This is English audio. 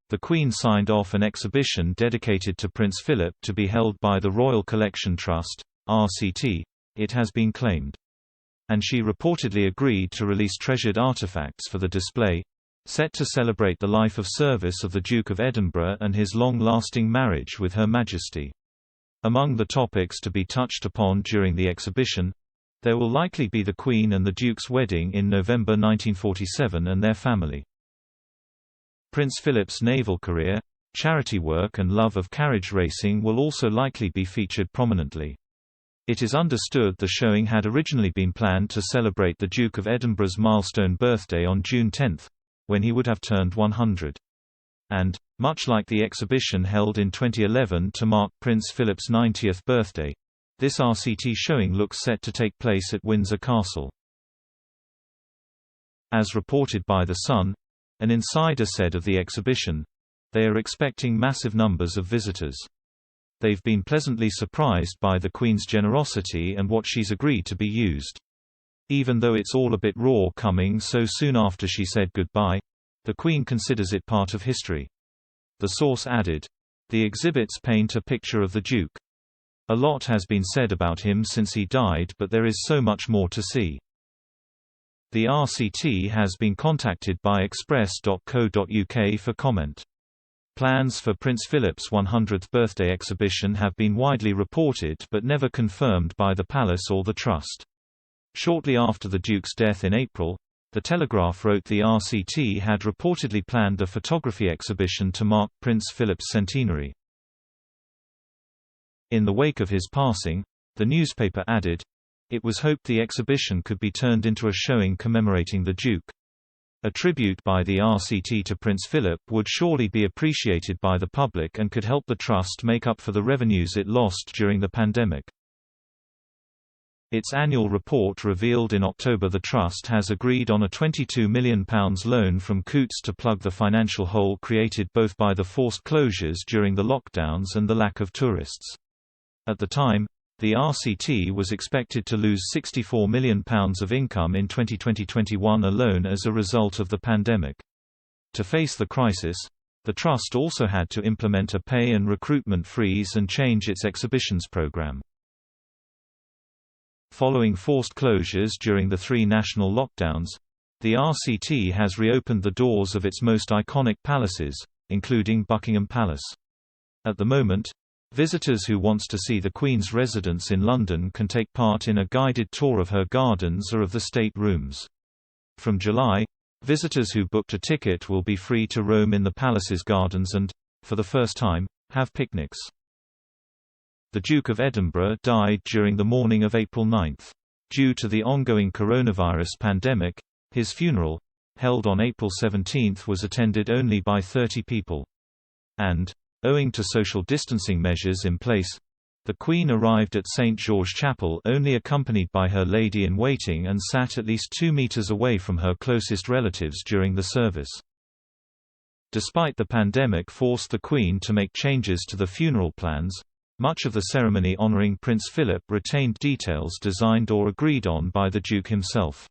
The Queen signed off an exhibition dedicated to Prince Philip to be held by the Royal Collection Trust, RCT, it has been claimed. And she reportedly agreed to release treasured artefacts for the display, set to celebrate the life of service of the Duke of Edinburgh and his long-lasting marriage with Her Majesty. Among the topics to be touched upon during the exhibition, there will likely be the Queen and the Duke's wedding in November 1947 and their family. Prince Philip's naval career, charity work and love of carriage racing will also likely be featured prominently. It is understood the showing had originally been planned to celebrate the Duke of Edinburgh's milestone birthday on June 10, when he would have turned 100. And, much like the exhibition held in 2011 to mark Prince Philip's 90th birthday, this RCT showing looks set to take place at Windsor Castle. As reported by The Sun, an insider said of the exhibition, "They are expecting massive numbers of visitors. They've been pleasantly surprised by the Queen's generosity and what she's agreed to be used. Even though it's all a bit raw coming so soon after she said goodbye, the Queen considers it part of history." The source added, "The exhibits paint a picture of the Duke. A lot has been said about him since he died, but there is so much more to see." The RCT has been contacted by express.co.uk for comment. Plans for Prince Philip's 100th birthday exhibition have been widely reported but never confirmed by the palace or the trust. Shortly after the Duke's death in April, The Telegraph wrote the RCT had reportedly planned a photography exhibition to mark Prince Philip's centenary. In the wake of his passing, the newspaper added, "It was hoped the exhibition could be turned into a showing commemorating the Duke. A tribute by the RCT to Prince Philip would surely be appreciated by the public and could help the Trust make up for the revenues it lost during the pandemic." Its annual report revealed in October the Trust has agreed on a £22 million loan from Coutts to plug the financial hole created both by the forced closures during the lockdowns and the lack of tourists. At the time, the RCT was expected to lose £64 million of income in 2020-21 alone as a result of the pandemic. To face the crisis, the Trust also had to implement a pay and recruitment freeze and change its exhibitions program. Following forced closures during the 3 national lockdowns, the RCT has reopened the doors of its most iconic palaces, including Buckingham Palace. At the moment, visitors who want to see the Queen's residence in London can take part in a guided tour of her gardens or of the state rooms. From July, visitors who booked a ticket will be free to roam in the palace's gardens and, for the first time, have picnics. The Duke of Edinburgh died during the morning of April 9. Due to the ongoing coronavirus pandemic, his funeral, held on April 17, was attended only by 30 people. And, owing to social distancing measures in place, the Queen arrived at St. George Chapel only accompanied by her lady-in-waiting and sat at least 2 meters away from her closest relatives during the service. Despite the pandemic forced the Queen to make changes to the funeral plans, much of the ceremony honoring Prince Philip retained details designed or agreed on by the Duke himself.